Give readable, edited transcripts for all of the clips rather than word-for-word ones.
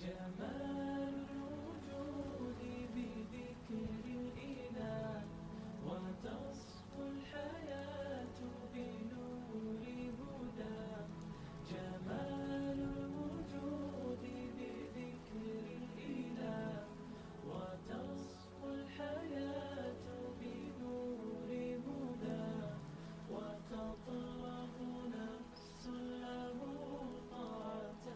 جمال الوجود بذكر الإله، وتصفو الحياة بنور هدى. جمال الوجود بذكر الإله، وتصفو الحياة بنور هدى. وتطلب نفس له طاعة،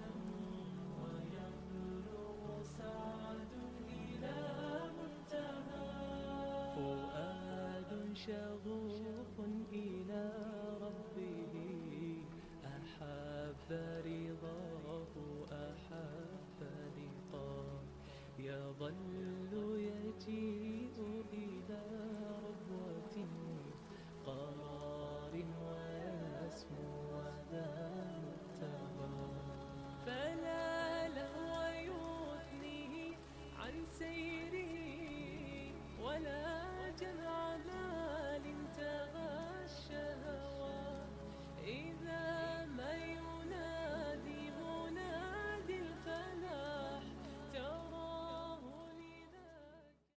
ويبلغ سعد إلى منتهى. فؤاد شغوف إلى ربه، أحب رضاه أحب لقاه. يظل يجيء